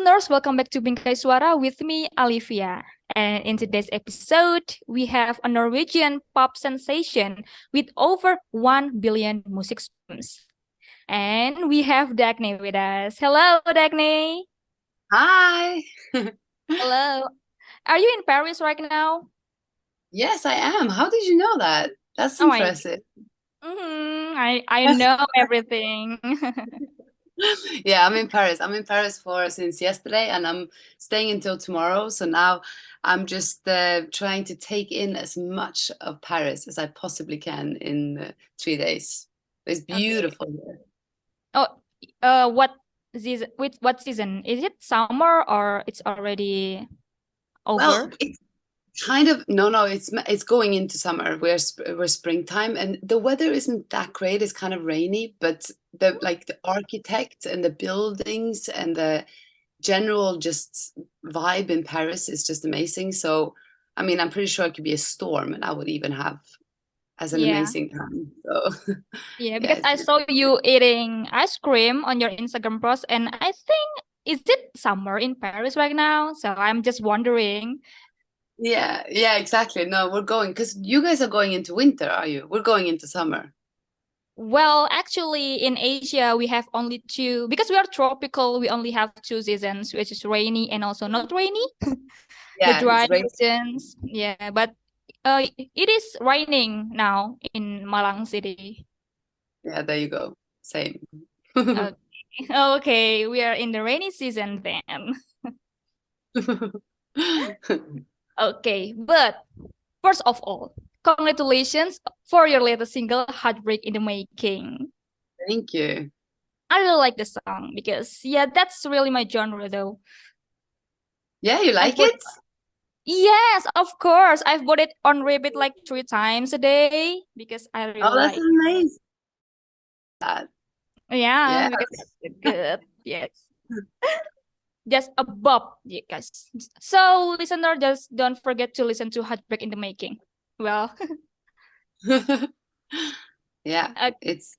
listeners, welcome back to Bingkai Suara with me, Olivia. And in today's episode, we have a Norwegian pop sensation with over 1 billion music streams. And we have Dagny with us. Hello, Dagny. Hi. Hello. Are you in Paris right now? Yes, I am. How did you know that? That's Oh my, impressive. I know everything. Yeah, I'm in Paris. I'm in Paris for since yesterday, and I'm staying until tomorrow. So now I'm just trying to take in as much of Paris as I possibly can in 3 days. It's Okay. beautiful here. Oh, what season? With what season? Is it summer or it's already Well, over? it's kind of no, it's going into summer. We're springtime, and the weather isn't that great. It's kind of rainy, but the architect and the buildings and the general just vibe in Paris is just amazing. So, I mean, I'm pretty sure it could be a storm, and I would even have as an Yeah. amazing time. So, Yeah, yeah, because I saw you eating ice cream on your Instagram post, and I think is it summer in Paris right now? So I'm just wondering. yeah, exactly. No, we're going because you guys are going into winter, are you? We're going into summer. Well, actually, in Asia we have only two because we are tropical. We only have two seasons, which is rainy and also not rainy. The Yeah, dry it's right. seasons. Yeah, but it is raining now in Malang City. Yeah, there you go. Same. Okay, okay, we are in the rainy season then. Okay, but first of all, congratulations for your latest single, Heartbreak in the Making. Thank you. I really like the song because, yeah, that's really my genre though. Yeah, you I've like put, it? yes, of course. I've put it on repeat like 3 times a day because I Oh, really that's like. amazing. That. Yeah, Yeah. because it's good. Yes. Just a bop, you guys. So, listener, just don't forget to listen to Heartbreak in the Making. Well, Yeah, uh, it's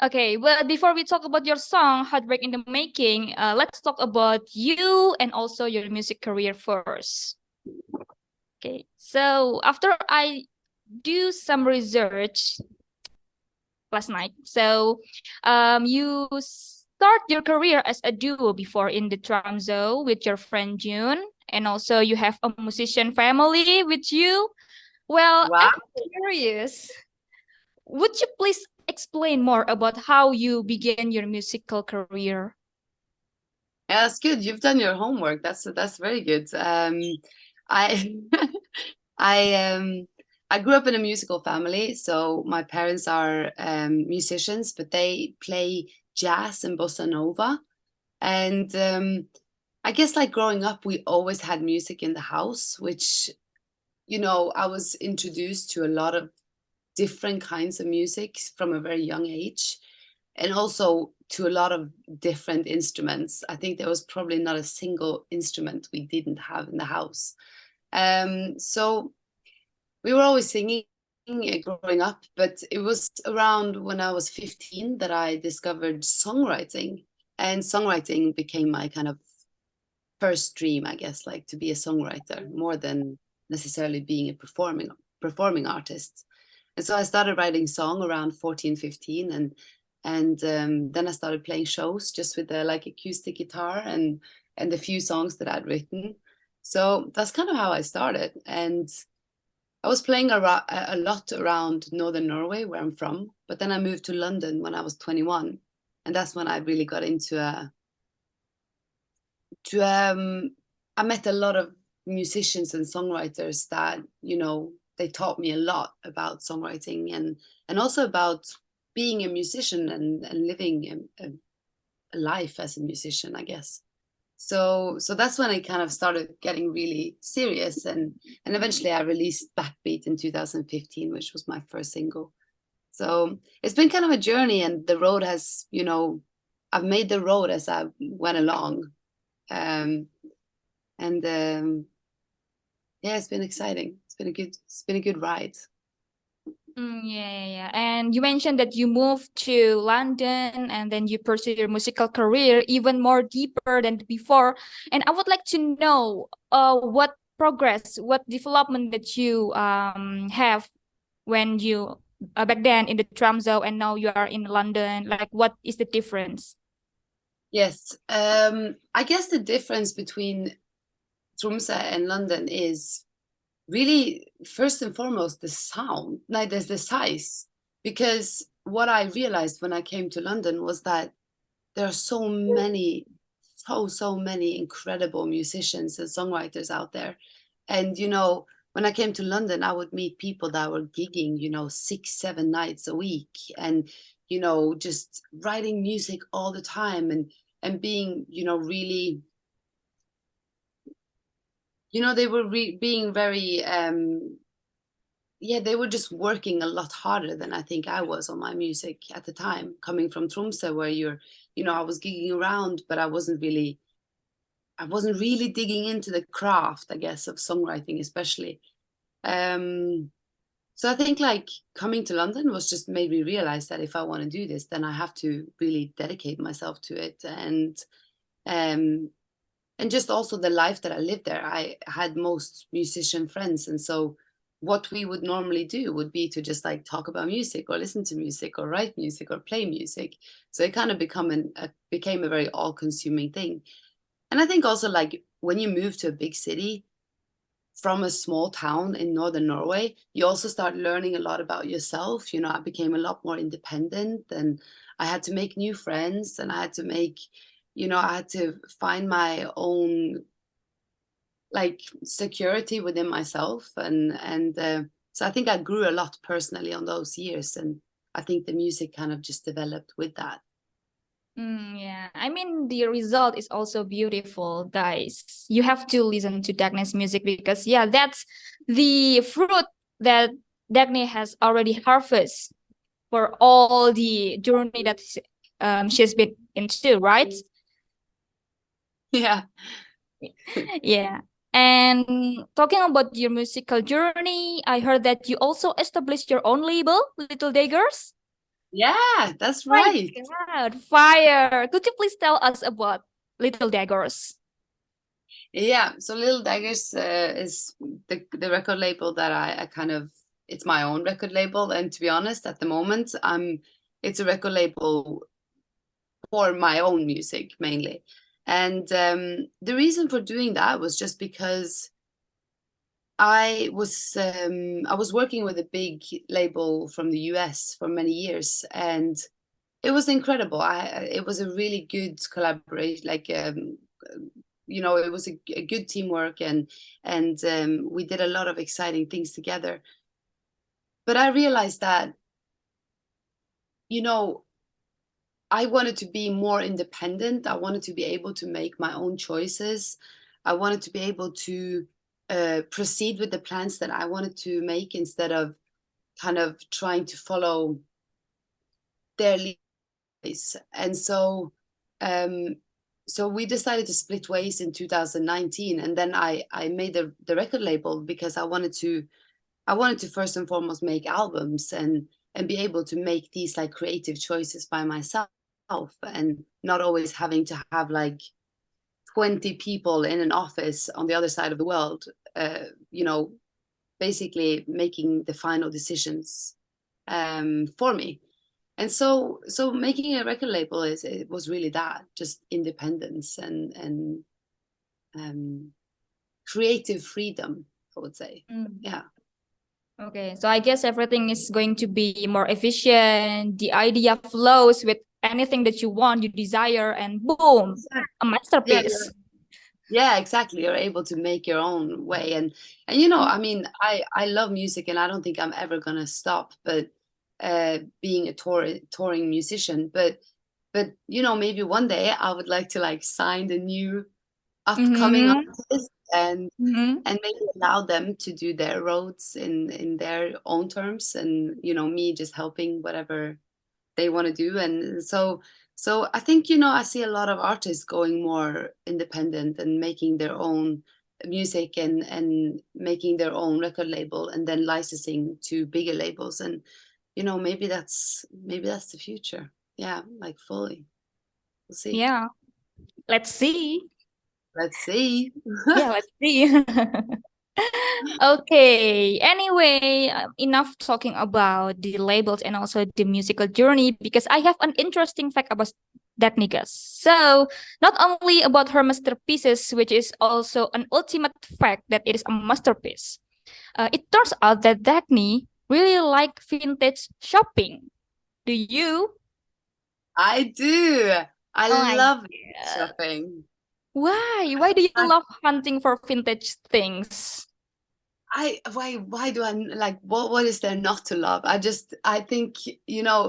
okay, well, before we talk about your song, Heartbreak in the Making, let's talk about you and also your music career first. Okay, so after I do some research last night, so you start your career as a duo before in the Tramzo with your friend June, and also you have a musician family with you. Well, wow. I'm curious. Would you please explain more about how you began your musical career? Yeah, that's good. You've done your homework. That's very good. I I I grew up in a musical family, so my parents are musicians, but they play jazz and bossa nova. And I guess like growing up, we always had music in the house, which I was introduced to a lot of different kinds of music from a very young age, and also to a lot of different instruments. I think there was probably not a single instrument we didn't have in the house. So we were always singing growing up, but it was around when I was 15 that I discovered songwriting, and songwriting became my kind of first dream, I guess, like to be a songwriter more than necessarily being a performing artist. And so I started writing song around 14, 15, and then I started playing shows just with the like acoustic guitar and the few songs that I'd written. So that's kind of how I started. And I was playing a lot around northern Norway, where I'm from, but then I moved to London when I was 21, and that's when I really got into a to I met a lot of musicians and songwriters that they taught me a lot about songwriting and also about being a musician and living a life as a musician, I guess. So that's when I kind of started getting really serious, and eventually I released Backbeat in 2015, which was my first single. So it's been kind of a journey, and the road has, I've made the road as I went along. um, and yeah, it's been exciting. It's been a good ride. Yeah. And you mentioned that you moved to London and then you pursue your musical career even more deeper than before. And I would like to know what progress, what development that you have when you back then in the Tromsø and now you are in London. Like, what is the difference? Yes, I guess the difference between Tromsø and London is really first and foremost the sound, like there's the size. Because what I realized when I came to London was that there are so many incredible musicians and songwriters out there. And when I came to London, I would meet people that were gigging, 6, 7 nights a week, and just writing music all the time, and being really, they were being very yeah, they were just working a lot harder than I think I was on my music at the time, coming from Tromsø, where I was gigging around, but I wasn't really digging into the craft, I guess, of songwriting, especially. Um, so I think like coming to London was just made me realize that if I want to do this, then I have to really dedicate myself to it, um, and just also the life that I lived there. I had most musician friends, and so what we would normally do would be to just like talk about music or listen to music or write music or play music. So it kind of became a very all-consuming thing. And I think also like when you move to a big city from a small town in northern Norway, you also start learning a lot about yourself. I became a lot more independent, and I had to make new friends, and I had to find my own like security within myself, and so I think I grew a lot personally on those years, and I think the music kind of just developed with that. Yeah, I mean the result is also beautiful, guys. You have to listen to Dagny's music because yeah, that's the fruit that Dagny has already harvested for all the journey that she's been into, right? Yeah. Yeah. And talking about your musical journey, I heard that you also established your own label, Little Daggers. Yeah, that's My right. God, fire! Could you please tell us about Little Daggers? Yeah, so Little Daggers is the record label that I kind of, it's my own record label, and to be honest, at the moment, it's a record label for my own music mainly. And the reason for doing that was just because I was working with a big label from the US for many years, and it was incredible. It was a really good collaboration, like it was a good teamwork, and we did a lot of exciting things together. But I realized that you know I wanted to be more independent. I wanted to be able to make my own choices. I wanted to be able to proceed with the plans that I wanted to make instead of kind of trying to follow their leads. And um, so we decided to split ways in 2019, and then I made the record label because I wanted to first and foremost make albums, and be able to make these like creative choices by myself, and not always having to have like 20 people in an office on the other side of the world, uh, you know basically making the final decisions for me. And so making a record label it was really that, just independence and um, creative freedom, I would say. Mm. Yeah. Okay, so I guess everything is going to be more efficient. The idea flows with anything that you want, you desire, and boom, Exactly. a Yeah, masterpiece. yeah, exactly. You're able to make your own way, and I mean, I love music, and I don't think I'm ever gonna stop. But being a touring musician, but maybe one day I would like to like sign the new upcoming Mm-hmm. artists, and Mm-hmm. and maybe allow them to do their roads in their own terms, and me just helping whatever they want to do. And so I think I see a lot of artists going more independent and making their own music and making their own record label and then licensing to bigger labels. And maybe that's the future. Yeah, like fully. We'll see. Yeah, let's see. Let's see. Yeah, let's see. Okay, anyway, enough talking about the labels and also the musical journey because I have an interesting fact about Dagny. So, not only about her masterpieces, which is also an ultimate fact that it is a masterpiece. It turns out that Dagny really like vintage shopping. Do you? I do. I Oh my love God. shopping. Why? Why do you I, love hunting for vintage things? why do I like what is there not to love? I think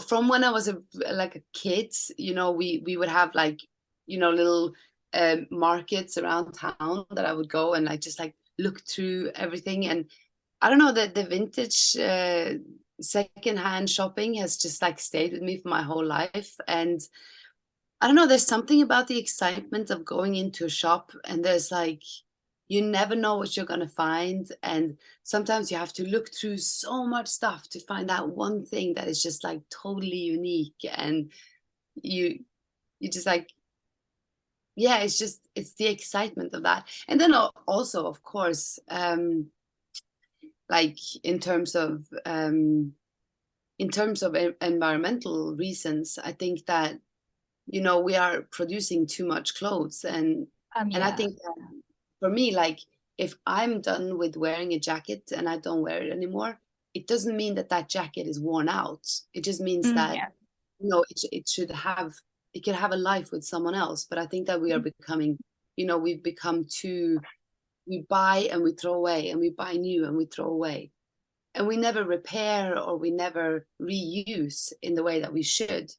from when I was like a kid, we would have like little markets around town that I would go and I just like look through everything. And I don't know, that the vintage secondhand shopping has just like stayed with me for my whole life. And I don't know, there's something about the excitement of going into a shop and there's like, you never know what you're going to find. And sometimes you have to look through so much stuff to find out one thing that is just like totally unique. And you just like, yeah, it's the excitement of that. And then also, of course, like in terms of environmental reasons, I think that we are producing too much clothes. And I Yeah. think that for me, like if I'm done with wearing a jacket and I don't wear it anymore, it doesn't mean that that jacket is worn out. It just means that Yeah. it could have a life with someone else. But I think that we are becoming, we've become too, we buy and we throw away, and we buy new and we throw away, and we never repair or we never reuse in the way that we should.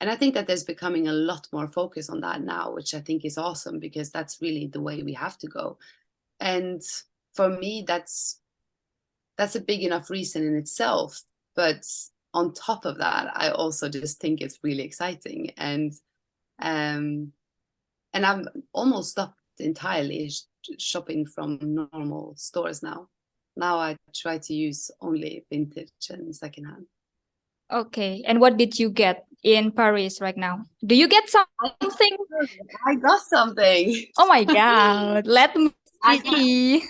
And I think that there's becoming a lot more focus on that now, which I think is awesome, because that's really the way we have to go. And for me, that's a big enough reason in itself. But on top of that, I also just think it's really exciting. Um and I'm almost stopped entirely shopping from normal stores now. Now I try to use only vintage and secondhand. Okay. And what did you get in Paris right now? Do you get I, something? I got something. Oh my God. Let me I got see.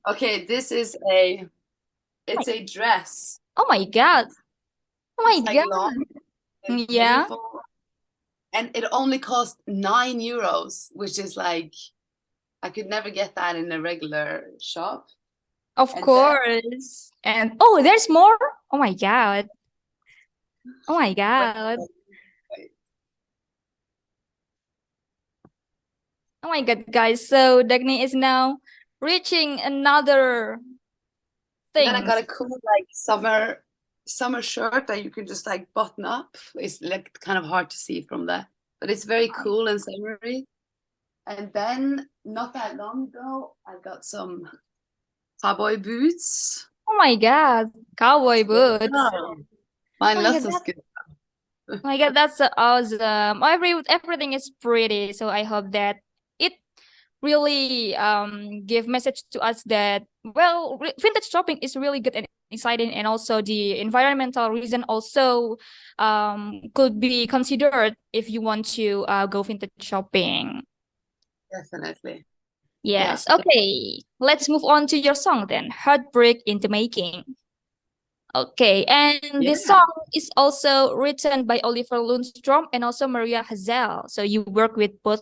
okay. It's a dress. Oh my God. Oh It's my like God. long and Yeah, beautiful, and it only cost €9, which is like I could never get that in a regular shop. of And then course. And oh, there's more. Oh my God. Oh my wait, God. wait. Oh my God, guys. So Dagny is now reaching another And then I got things. a cool like summer shirt that you can just like button up. It's like kind of hard to see from there, but it's very cool and summery. And then not that long ago, I got some cowboy boots. Oh my God. Cowboy boots. Yeah. Oh Mine my lots God, of that, good. oh my God, that's so awesome. Everything is pretty. So I hope that it really give message to us that vintage shopping is really good and exciting, and also the environmental reason also could be considered if you want to go vintage shopping. Definitely. Yeah. Yes. Okay, let's move on to your song then, Heartbreak in the Making. Okay, and this Yeah. song is also written by Oliver Lundstrom and also Maria Hazel. So you work with both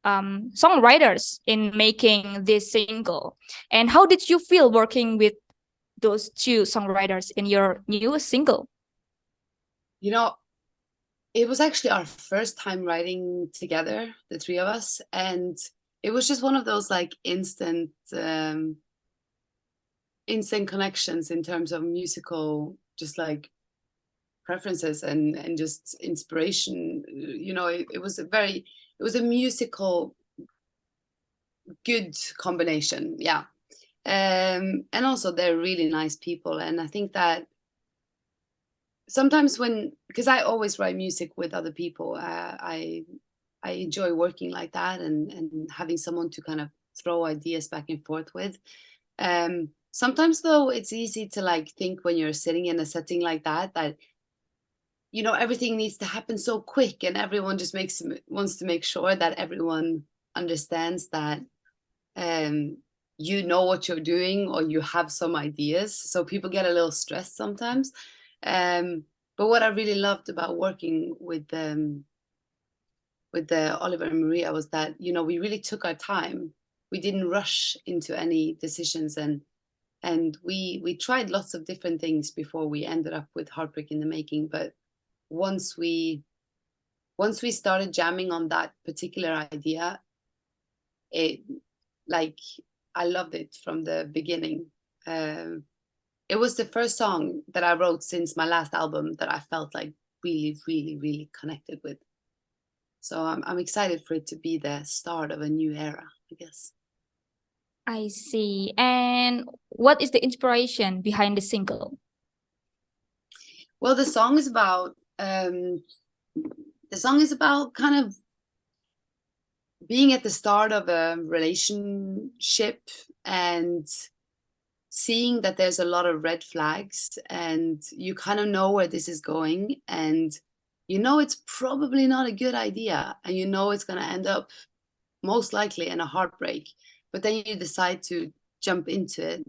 songwriters in making this single. And how did you feel working with those two songwriters in your new single? You know, it was actually our first time writing together, the three of us, and it was just one of those like instant connections in terms of musical, just like preferences and just inspiration. It was a musical good combination. Yeah. And also they're really nice people, and I think that sometimes because I always write music with other people, I enjoy working like that, and having someone to kind of throw ideas back and forth with. Sometimes though, it's easy to like think when you're sitting in a setting like that, you know, everything needs to happen so quick, and everyone just wants to make sure that everyone understands that you know what you're doing, or you have some ideas. So people get a little stressed sometimes. But what I really loved about working with the Oliver and Maria was that, you know, we really took our time. We didn't rush into any decisions, and we tried lots of different things before we ended up with Heartbreak in the Making. But once we started jamming on that particular idea, it, like, I loved it from the beginning. It was the first song that I wrote since my last album that I felt like really, really, really connected with. So I'm excited for it to be the start of a new era, I guess. I see. And what is the inspiration behind the single? Well, the song is about kind of being at the start of a relationship and seeing that there's a lot of red flags, and you kind of know where this is going, and you know it's probably not a good idea, and you know it's going to end up most likely in a heartbreak, but then you decide to jump into it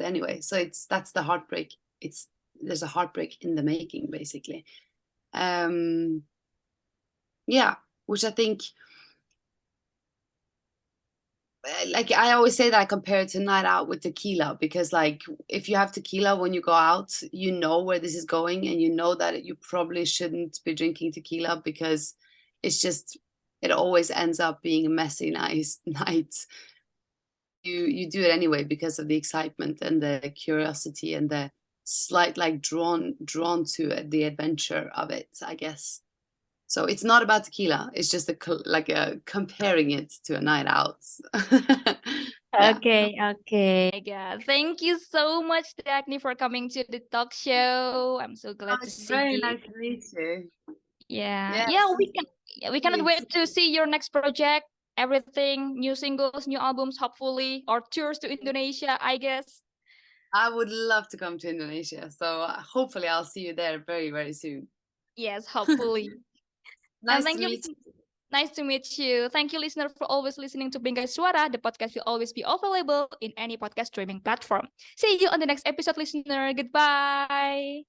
anyway. So that's the heartbreak. There's a heartbreak in the making, basically. Yeah, which I think, like I always say that I compare it to night out with tequila, because like if you have tequila when you go out, you know where this is going, and you know that you probably shouldn't be drinking tequila, because it always ends up being a messy night. You do it anyway because of the excitement and the curiosity and the slight like drawn to it, the adventure of it, I guess. So it's not about tequila. It's just comparing it to a night out. Yeah. Okay. Yeah. Thank you so much, Dagny, for coming to the talk show. I'm so Oh, glad to it's see very you. nice to meet you. Yeah. Yes. Yeah, we cannot You wait too. to see your next project. Everything, new singles, new albums, hopefully, or tours to Indonesia, I guess. I would love to come to Indonesia. So hopefully I'll see you there very, very soon. Yes, hopefully. And Nice to thank you. meet you. Nice to meet you. Thank you, listener, for always listening to Bingkai Suara. The podcast will always be available in any podcast streaming platform. See you on the next episode, listener. Goodbye.